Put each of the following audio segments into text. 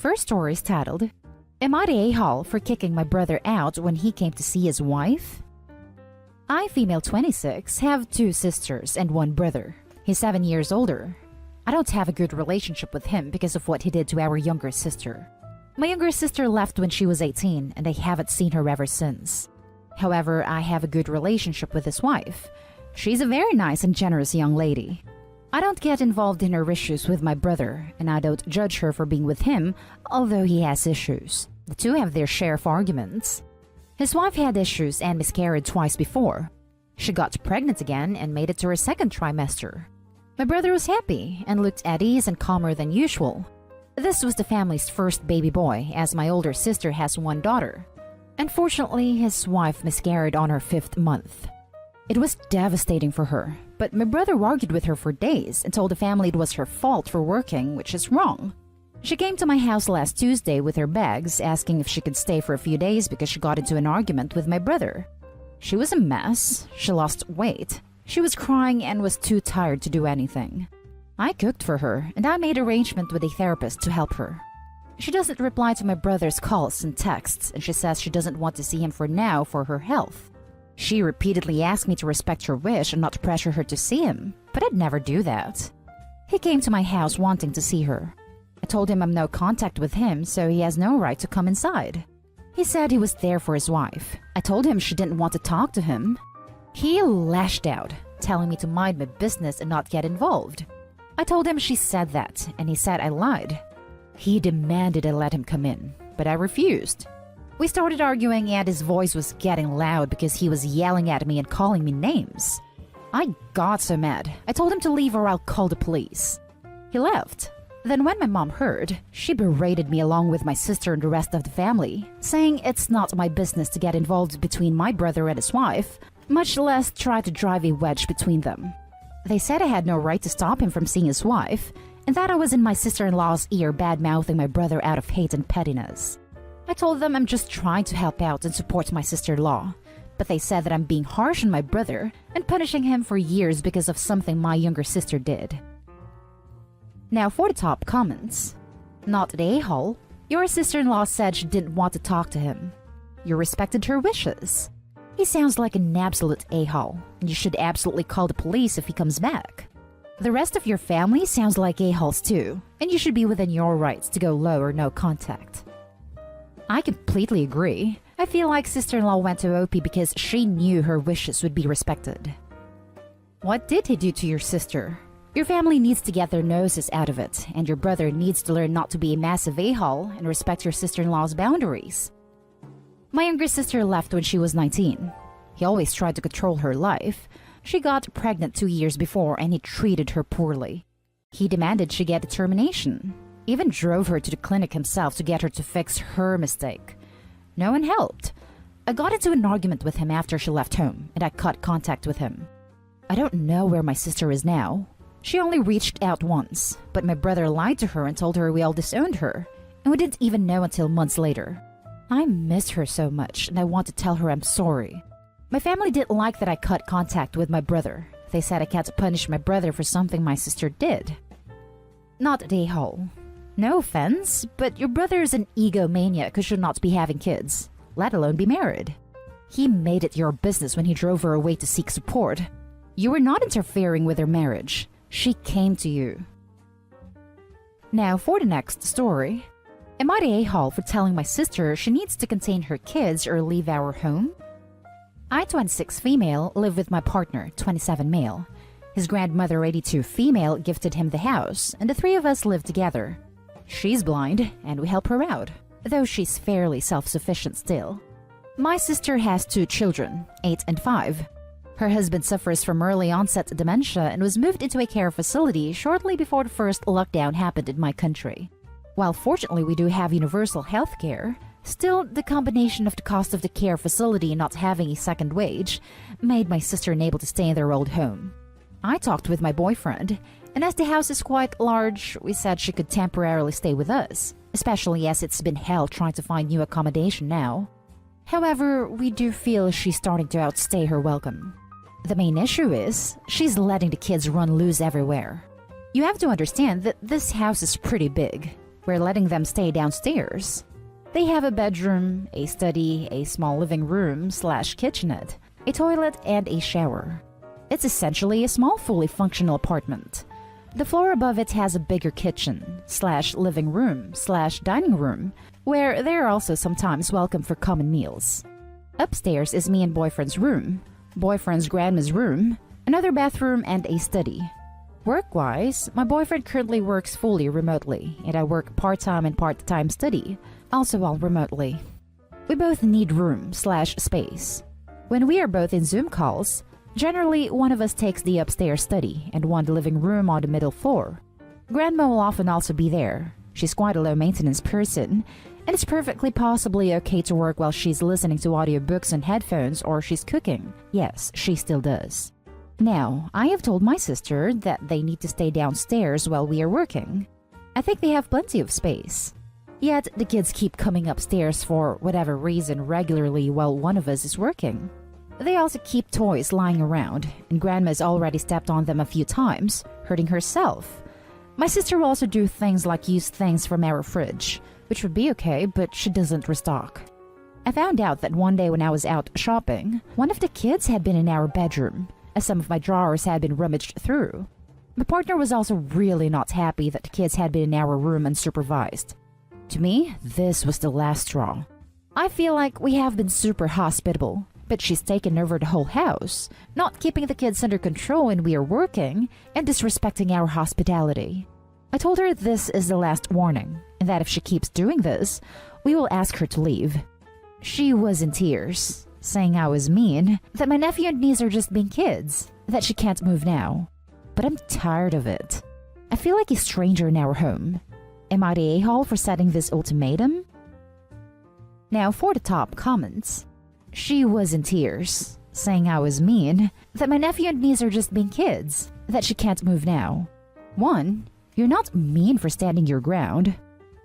First story is titled, Am I the a-hole for kicking my brother out when he came to see his wife? I, female 26, have 2 sisters and 1 brother. He's 7 years older. I don't have a good relationship with him because of what he did to our younger sister. My younger sister left when she was 18 and I haven't seen her ever since. However, I have a good relationship with his wife. She's a very nice and generous young lady. I don't get involved in her issues with my brother, and I don't judge her for being with him, although he has issues. The two have their share of arguments. His wife had issues and miscarried twice before. She got pregnant again and made it to her 2nd trimester. My brother was happy and looked at ease and calmer than usual. This was the family's first baby boy, as my older sister has 1 daughter. Unfortunately, his wife miscarried on her 5th month. It was devastating for her, but my brother argued with her for days and told the family it was her fault for working, which is wrong. She came to my house last Tuesday with her bags, asking if she could stay for a few days because she got into an argument with my brother. She was a mess, she lost weight, she was crying and was too tired to do anything. I cooked for her, and I made arrangement with a therapist to help her. She doesn't reply to my brother's calls and texts, and she says she doesn't want to see him for now for her health. She repeatedly asked me to respect her wish and not pressure her to see him, but I'd never do that. He came to my house wanting to see her. I told him I'm no contact with him, so he has no right to come inside. He said he was there for his wife. I told him she didn't want to talk to him. He lashed out, telling me to mind my business and not get involved. I told him she said that, and he said I lied. He demanded I let him come in, but I refused. We started arguing and his voice was getting loud because he was yelling at me and calling me names. I got so mad. I told him to leave or I'll call the police. He left. Then when my mom heard, she berated me along with my sister and the rest of the family, saying it's not my business to get involved between my brother and his wife, much less try to drive a wedge between them. They said I had no right to stop him from seeing his wife, and that I was in my sister-in-law's ear bad-mouthing my brother out of hate and pettiness. I told them I'm just trying to help out and support my sister-in-law, but they said that I'm being harsh on my brother and punishing him for years because of something my younger sister did. Now for the top comments. Not the a-hole. Your sister-in-law said she didn't want to talk to him. You respected her wishes. He sounds like an absolute a-hole, and you should absolutely call the police if he comes back. The rest of your family sounds like a-holes too, and you should be within your rights to go low or no contact. I completely agree. I feel like sister-in-law went to OP because she knew her wishes would be respected. What did he do to your sister? Your family needs to get their noses out of it, and your brother needs to learn not to be a massive a-hole and respect your sister-in-law's boundaries. My younger sister left when she was 19. He always tried to control her life. She got pregnant 2 years before and he treated her poorly. He demanded she get a termination. Even drove her to the clinic himself to get her to fix her mistake. No one helped. I got into an argument with him after she left home, and I cut contact with him. I don't know where my sister is now. She only reached out once, but my brother lied to her and told her we all disowned her, and we didn't even know until months later. I miss her so much, and I want to tell her I'm sorry. My family didn't like that I cut contact with my brother. They said I can't punish my brother for something my sister did. Not a a-hole. No offense, but your brother is an egomaniac who should not be having kids, let alone be married. He made it your business when he drove her away to seek support. You were not interfering with their marriage. She came to you. Now for the next story. Am I the a-hole for telling my sister she needs to contain her kids or leave our home? I, 26 female, live with my partner, 27 male. His grandmother, 82 female, gifted him the house, and the 3 of us live together. She's blind, and we help her out, though she's fairly self-sufficient still. My sister has 2 children, 8 and 5. Her husband suffers from early onset dementia and was moved into a care facility shortly before the first lockdown happened in my country. While fortunately we do have universal health care, still the combination of the cost of the care facility and not having a second wage made my sister unable to stay in their old home. I talked with my boyfriend, and as the house is quite large, we said she could temporarily stay with us, especially as it's been hell trying to find new accommodation now. However, we do feel she's starting to outstay her welcome. The main issue is, she's letting the kids run loose everywhere. You have to understand that this house is pretty big. We're letting them stay downstairs. They have a bedroom, a study, a small living room/kitchenette, a toilet, and a shower. It's essentially a small, fully functional apartment. The floor above it has a bigger kitchen/living room/dining room, where they are also sometimes welcome for common meals. Upstairs is me and boyfriend's room, boyfriend's grandma's room, another bathroom, and a study. Work-wise, my boyfriend currently works fully remotely, and I work part-time and part-time study, also all remotely. We both need room/space. When we are both in Zoom calls, generally one of us takes the upstairs study and one the living room on the middle floor. Grandma will often also be there. She's quite a low-maintenance person, and it's perfectly possibly okay to work while she's listening to audiobooks and headphones or she's cooking. Yes, she still does. Now, I have told my sister that they need to stay downstairs while we are working. I think they have plenty of space. Yet, the kids keep coming upstairs for whatever reason regularly while one of us is working. They also keep toys lying around, and Grandma's already stepped on them a few times, hurting herself. My sister will also do things like use things from our fridge, which would be okay, but she doesn't restock. I found out that one day when I was out shopping, one of the kids had been in our bedroom, as some of my drawers had been rummaged through. My partner was also really not happy that the kids had been in our room unsupervised. To me, this was the last straw. I feel like we have been super hospitable, but she's taken over the whole house, not keeping the kids under control when we are working, and disrespecting our hospitality. I told her this is the last warning, and that if she keeps doing this, we will ask her to leave. She was in tears, saying I was mean, that my nephew and niece are just being kids, that she can't move now. But I'm tired of it. I feel like a stranger in our home. Am I the a-hole for setting this ultimatum? Now for the top comments. She was in tears, saying I was mean, that my nephew and niece are just being kids, that she can't move now. 1. You're not mean for standing your ground.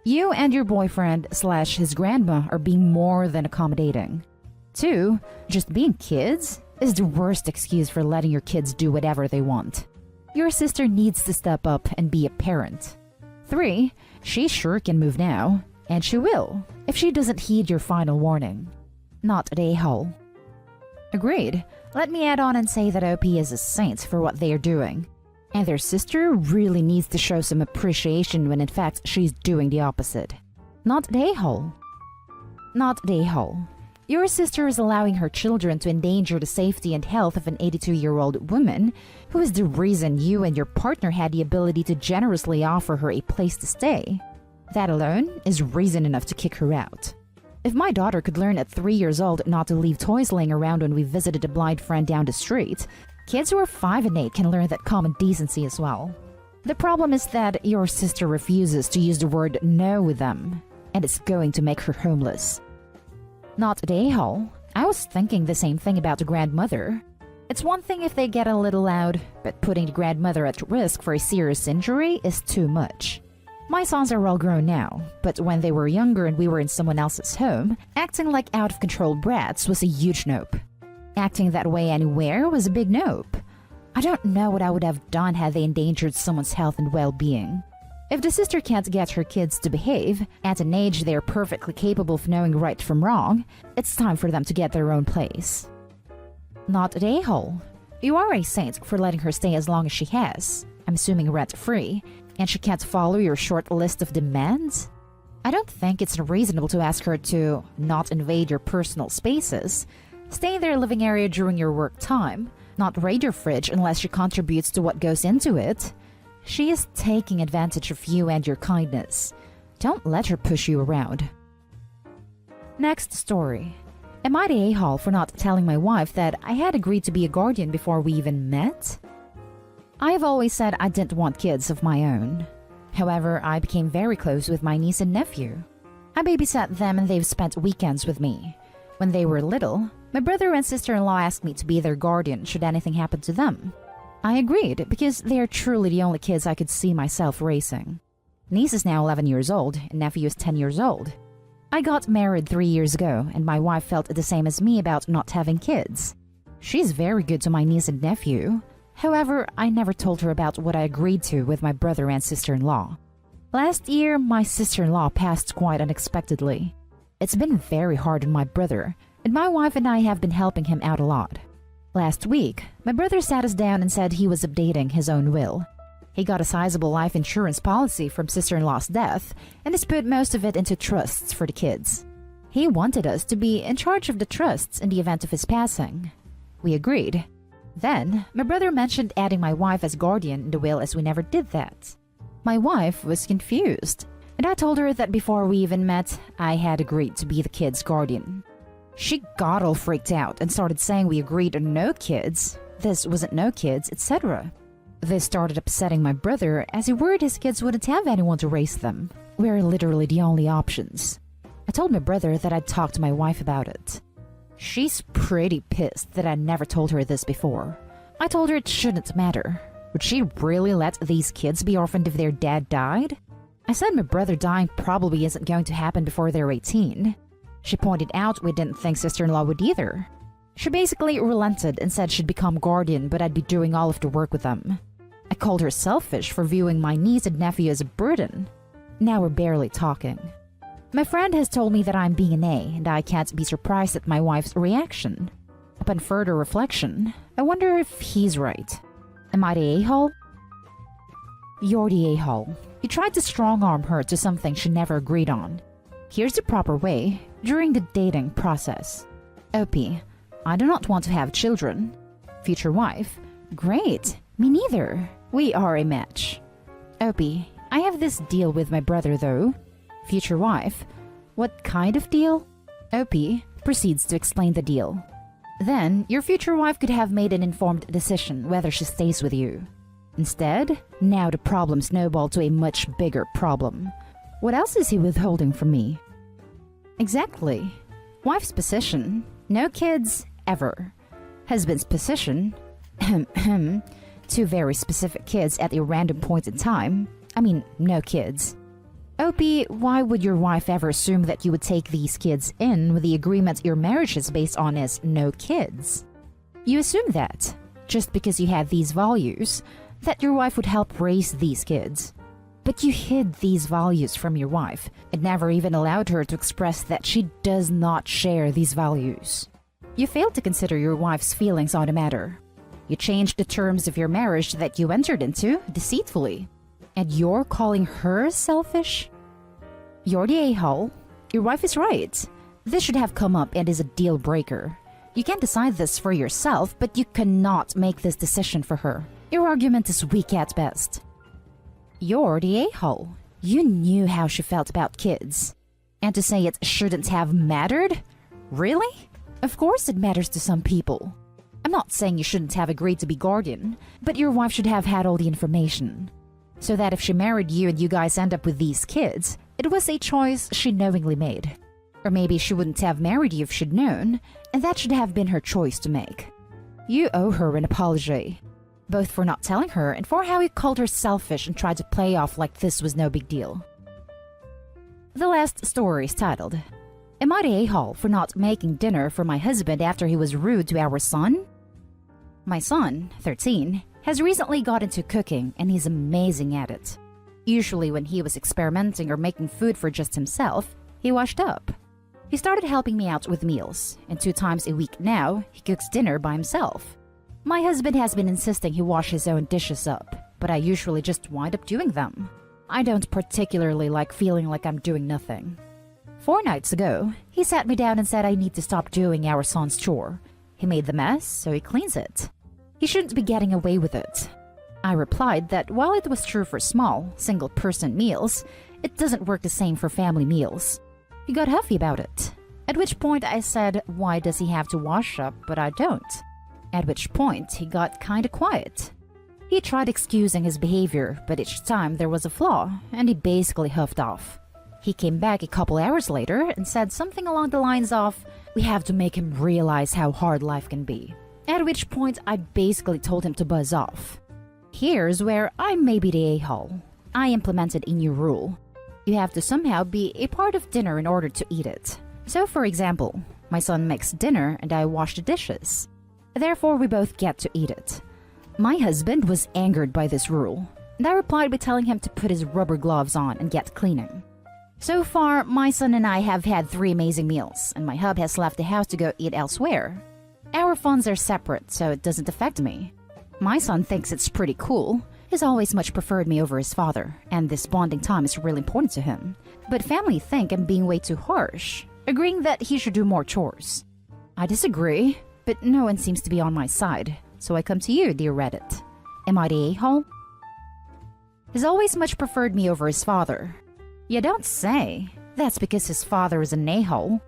You and your boyfriend/his grandma are being more than accommodating. 2. Just being kids is the worst excuse for letting your kids do whatever they want. Your sister needs to step up and be a parent. 3. She sure can move now, and she will, if she doesn't heed your final warning. Not an a-hole. Agreed. Let me add on and say that OP is a saint for what they are doing. And their sister really needs to show some appreciation when in fact she's doing the opposite. Not an a-hole. Not an a-hole. Your sister is allowing her children to endanger the safety and health of an 82-year-old woman who is the reason you and your partner had the ability to generously offer her a place to stay. That alone is reason enough to kick her out. If my daughter could learn at 3 years old not to leave toys laying around when we visited a blind friend down the street, kids who are 5 and 8 can learn that common decency as well. The problem is that your sister refuses to use the word no with them, and it's going to make her homeless. Not an a-hole. I was thinking the same thing about the grandmother. It's one thing if they get a little loud, but putting the grandmother at risk for a serious injury is too much. My sons are all grown now, but when they were younger and we were in someone else's home, acting like out-of-control brats was a huge nope. Acting that way anywhere was a big nope. I don't know what I would have done had they endangered someone's health and well-being. If the sister can't get her kids to behave, at an age they are perfectly capable of knowing right from wrong, it's time for them to get their own place. Not an a-hole. You are a saint for letting her stay as long as she has, I'm assuming rent-free, and she can't follow your short list of demands? I don't think it's unreasonable to ask her to not invade your personal spaces, stay in their living area during your work time, not raid your fridge unless she contributes to what goes into it. She is taking advantage of you and your kindness. Don't let her push you around. Next story. Am I the a-hole for not telling my wife that I had agreed to be a guardian before we even met? I've always said I didn't want kids of my own. However, I became very close with my niece and nephew. I babysat them and they've spent weekends with me. When they were little, my brother and sister-in-law asked me to be their guardian should anything happen to them. I agreed because they are truly the only kids I could see myself raising. Niece is now 11 years old and nephew is 10 years old. I got married 3 years ago and my wife felt the same as me about not having kids. She's very good to my niece and nephew. However, I never told her about what I agreed to with my brother and sister-in-law. Last year, my sister-in-law passed quite unexpectedly. It's been very hard on my brother, and my wife and I have been helping him out a lot. Last week, my brother sat us down and said he was updating his own will. He got a sizable life insurance policy from sister-in-law's death and has put most of it into trusts for the kids. He wanted us to be in charge of the trusts in the event of his passing. We agreed. Then, my brother mentioned adding my wife as guardian in the will, as we never did that. My wife was confused, and I told her that before we even met, I had agreed to be the kids' guardian. She got all freaked out and started saying we agreed on no kids, this wasn't no kids, etc. This started upsetting my brother, as he worried his kids wouldn't have anyone to raise them. We're literally the only options. I told my brother that I'd talk to my wife about it. She's pretty pissed that I never told her this before. I told her it shouldn't matter. Would she really let these kids be orphaned if their dad died? I said my brother dying probably isn't going to happen before they're 18. She pointed out we didn't think sister-in-law would either. She basically relented and said she'd become guardian, but I'd be doing all of the work with them. I called her selfish for viewing my niece and nephew as a burden. Now we're barely talking. My friend has told me that I'm being an A, and I can't be surprised at my wife's reaction. Upon further reflection, I wonder if he's right. Am I the a-hole? You're the a-hole. You tried to strong-arm her to something she never agreed on. Here's the proper way during the dating process. OP, I do not want to have children. Future wife, great, me neither. We are a match. OP, I have this deal with my brother though. Future wife, what kind of deal? OP proceeds to explain the deal. Then, your future wife could have made an informed decision whether she stays with you. Instead, now the problem snowballed to a much bigger problem. What else is he withholding from me? Exactly. Wife's position, no kids, ever. Husband's position, two very specific kids at a random point in time. I mean, no kids. OP, why would your wife ever assume that you would take these kids in with the agreement your marriage is based on as no kids? You assume that, just because you had these values, that your wife would help raise these kids. But you hid these values from your wife and never even allowed her to express that she does not share these values. You failed to consider your wife's feelings on the matter. You changed the terms of your marriage that you entered into deceitfully. And you're calling her selfish? You're the a-hole. Your wife is right. This should have come up and is a deal breaker. You can decide this for yourself, but you cannot make this decision for her. Your argument is weak at best. You're the a-hole. You knew how she felt about kids. And to say it shouldn't have mattered? Really? Of course it matters to some people. I'm not saying you shouldn't have agreed to be guardian, but your wife should have had all the information. So that if she married you and you guys end up with these kids, it was a choice she knowingly made. Or maybe she wouldn't have married you if she'd known, and that should have been her choice to make. You owe her an apology, both for not telling her and for how you called her selfish and tried to play off like this was no big deal. The last story is titled, Am I the a-hole for not making dinner for my husband after he was rude to our son? My son, 13, has recently got into cooking and he's amazing at it. Usually when he was experimenting or making food for just himself, he washed up. He started helping me out with meals, and 2 times a week now, he cooks dinner by himself. My husband has been insisting he wash his own dishes up, but I usually just wind up doing them. I don't particularly like feeling like I'm doing nothing. 4 nights ago, he sat me down and said I need to stop doing our son's chore. He made the mess, so he cleans it. He shouldn't be getting away with it. I replied that while it was true for small, single-person meals, it doesn't work the same for family meals. He got huffy about it. At which point I said, why does he have to wash up, but I don't? At which point he got kinda quiet. He tried excusing his behavior, but each time there was a flaw, and he basically huffed off. He came back a couple hours later and said something along the lines of, we have to make him realize how hard life can be. At which point I basically told him to buzz off. Here's where I may be the a-hole. I implemented a new rule. You have to somehow be a part of dinner in order to eat it. So for example, my son makes dinner and I wash the dishes. Therefore we both get to eat it. My husband was angered by this rule. and I replied by telling him to put his rubber gloves on and get cleaning. So far, my son and I have had 3 amazing meals, and my hub has left the house to go eat elsewhere. Our funds are separate, so it doesn't affect me. My son thinks it's pretty cool. He's always much preferred me over his father, and this bonding time is really important to him. But family think I'm being way too harsh, agreeing that he should do more chores. I disagree, but no one seems to be on my side, so I come to you, dear Reddit. Am I the a-hole? He's always much preferred me over his father. You don't say. That's because his father is an a-hole.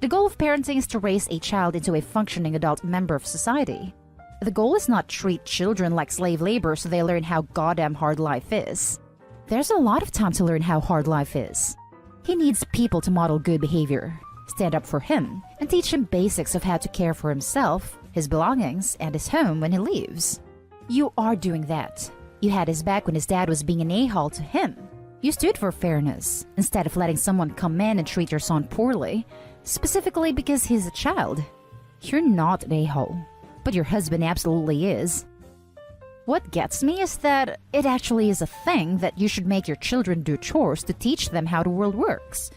The goal of parenting is to raise a child into a functioning adult member of society. The goal is not treat children like slave labor so they learn how goddamn hard life is. There's a lot of time to learn how hard life is. He needs people to model good behavior, stand up for him, and teach him basics of how to care for himself, his belongings, and his home when he leaves. You are doing that. You had his back when his dad was being an a-hole to him. You stood for fairness, instead of letting someone come in and treat your son poorly, specifically because he's a child. You're not an a-hole, but your husband absolutely is. What gets me is that it actually is a thing that you should make your children do chores to teach them how the world works.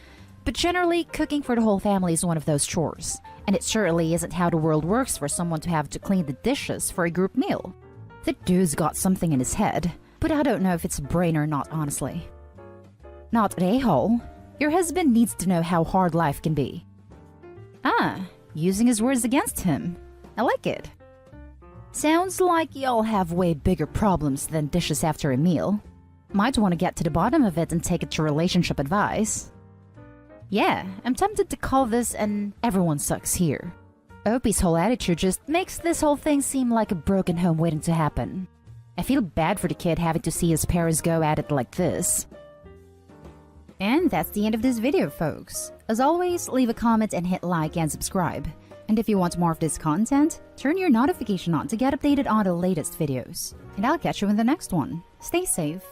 But generally, cooking for the whole family is one of those chores, and it certainly isn't how the world works for someone to have to clean the dishes for a group meal. The dude's got something in his head, but I don't know if it's a brain or not, honestly. Not an a-hole. Your husband needs to know how hard life can be. Ah, using his words against him. I like it. Sounds like y'all have way bigger problems than dishes after a meal. Might want to get to the bottom of it and take it to relationship advice. Yeah, I'm tempted to call this an everyone sucks here. Opie's whole attitude just makes this whole thing seem like a broken home waiting to happen. I feel bad for the kid having to see his parents go at it like this. And that's the end of this video, folks. As always, leave a comment and hit like and subscribe. And if you want more of this content, turn your notification on to get updated on the latest videos. And I'll catch you in the next one. Stay safe.